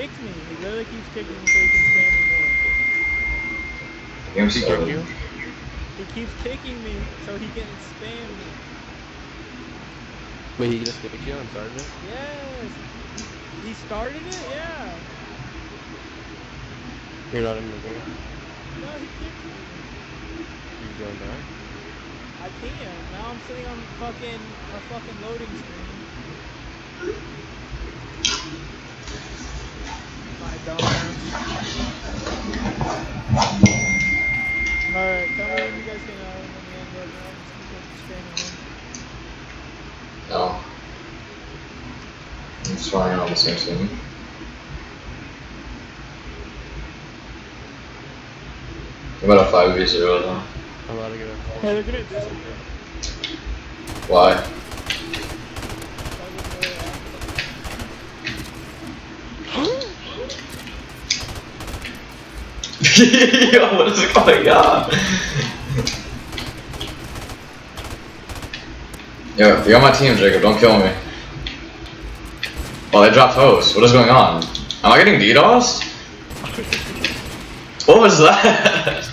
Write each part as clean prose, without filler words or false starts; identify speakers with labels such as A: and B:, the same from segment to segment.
A: kicked me. He literally keeps kicking me so he can spam me more.
B: Game
C: He kicked
B: started.
C: you?
A: He keeps kicking me so he can spam me.
C: Wait, he just kicked you and started it?
A: Yes. He started it? Yeah.
C: You're not in the game?
A: No, he kicked me.
C: You going back?
A: I can't. Now I'm sitting on a fucking loading screen. My dumbass. Alright, tell me when you guys can let me end it. I'm just gonna keep spamming him.
B: No. I'm just running on the same team. I'm at a 5v0 though.
C: I'm about to get a call.
A: Hey, they're gonna disappear.
B: Why? Yo, what is going on? Yo, you're on my team, Jacob. Don't kill me. Oh, they dropped host. What is going on? Am I getting DDoS? What was that?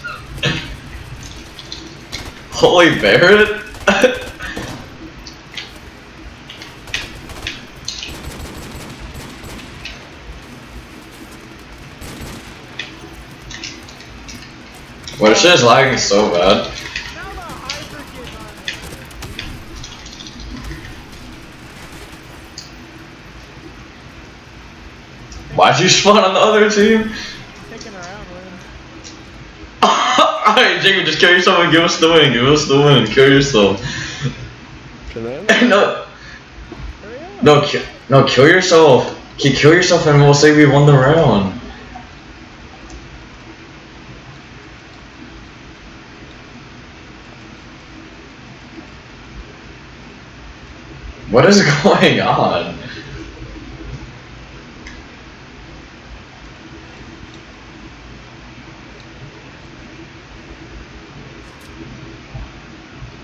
B: Holy Barrett? Well, this shit is lagging so bad. Why'd you spawn on the other team?
A: Taking around, man.
B: Alright, Jacob, just kill yourself and give us the win. Give us the win. Kill yourself.
C: Can I?
B: No.
A: Hurry up.
B: No, kill yourself. Kill yourself and we'll say we won the round. What is going on?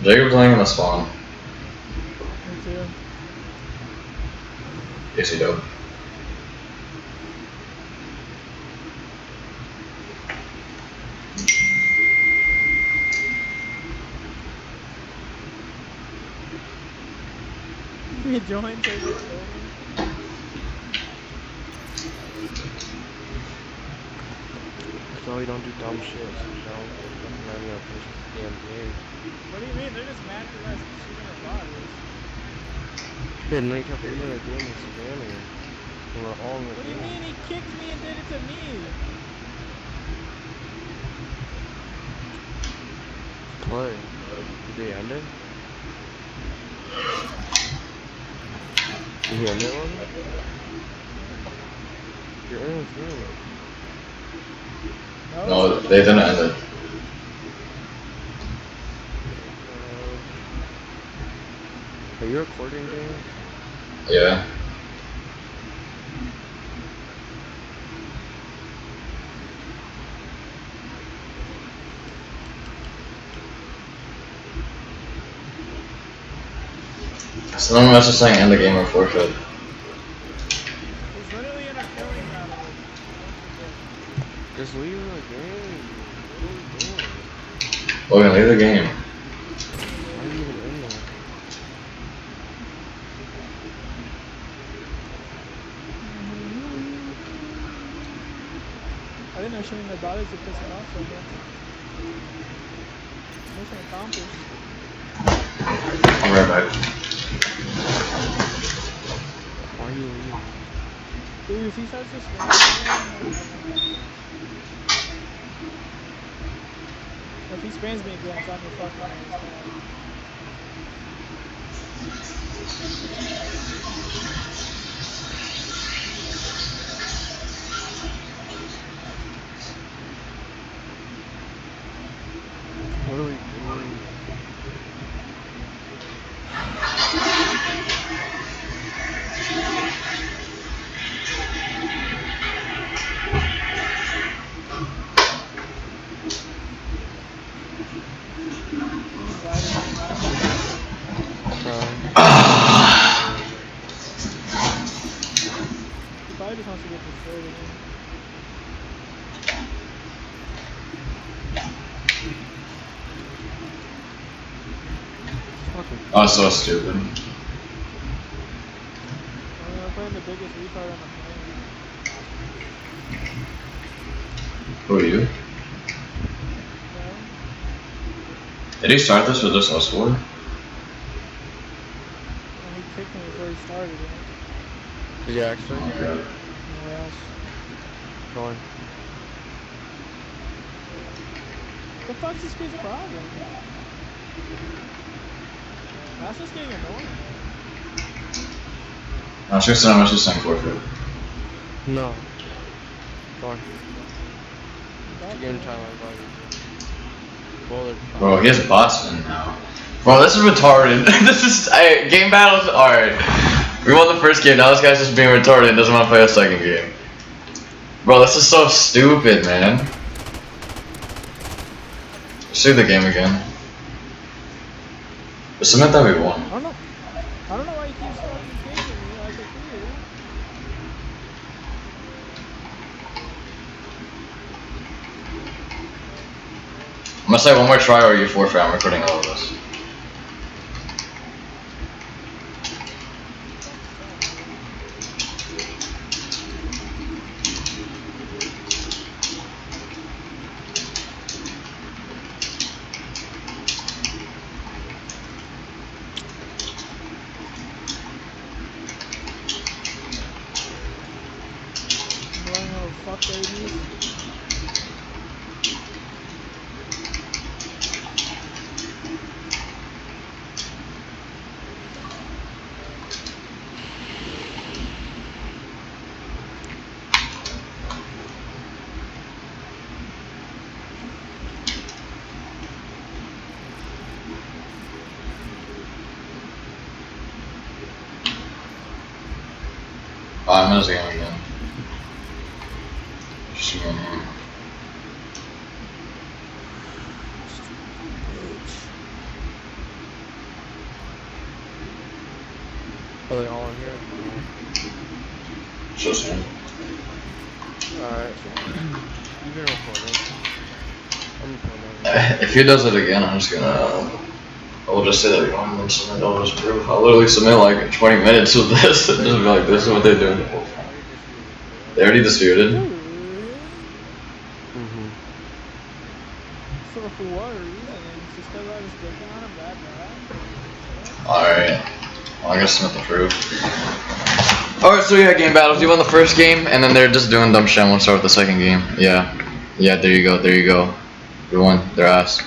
B: Jacob's laying in the spawn.
A: Me too.
B: Yes, he do.
A: You joined, take it over.
C: That's why we don't do dumb shit. So you don't run me up finish this damn game.
A: What do you mean? They're just mad because I was shooting our bodies.
C: Yeah, and they kept leaving the game and spamming it. And we're all in the
A: What do you
C: game.
A: mean? He kicked me and did it to me.
C: Play. Did they end it? Did he end it one? You're in his room.
B: No, they didn't end it.
C: Are you recording games?
B: Yeah. Someone was just saying end the game or forfeit.
A: He's literally in a killing battle.
C: Just leave the game. What are you doing?
B: Logan, leave the game.
C: Why are you even in there?
A: I didn't know shooting their bodies would piss me off so much. Mission accomplished.
B: I'm right back.
C: Why are you leaving?
A: Dude, if he starts to spam if he spams me again, it's on your fucking hands.
C: What are we doing?
A: He probably just wants to get destroyed again.
C: Fucking
B: Oh, so stupid.
A: I mean, I'm playing the biggest retard on the planet.
B: Who are you?
A: No?
B: Did he start this with just us four?
A: And he kicked me before he started it.
C: Did you actually?
B: Oh, God.
A: Nowhere else.
C: Going.
A: The fuck's this kid's problem? That's just getting annoying.
B: I'm sure so much just saying forfeit.
C: No. Going.
A: That
C: Game
A: kid-
C: time, everybody. Bowler.
B: Bro, he has bots in now. Bro, this is retarded. This is game battles. Alright. We won the first game, now this guy's just being retarded and doesn't want to play a second game. Bro, this is so stupid, man. Let's do the game again. Just submit that we won.
A: I don't know why he keeps fucking kicking me like a kid.
B: I'm gonna say one more try or you forfeit. I'm recording all of this.
A: I'm learning how to fuck babies.
B: I'm gonna game again. Just me and him.
C: Are they all in here?
B: Just him.
C: Alright. You've been recording. I'm recording.
B: If he does it again, I'm just gonna. I'll just say that we won and submit all this proof. I'll literally submit like 20 minutes with this. Just be like, this is what they're doing. They already disputed.
C: Mm-hmm.
A: For what reason? Just because I was digging on him that bad?
B: Alright. Well, I gotta submit the proof. Alright, so yeah, game battles. You won the first game, and then they're just doing dumb shit. I won't start with the second game. Yeah. Yeah, there you go, there you go. You won their ass.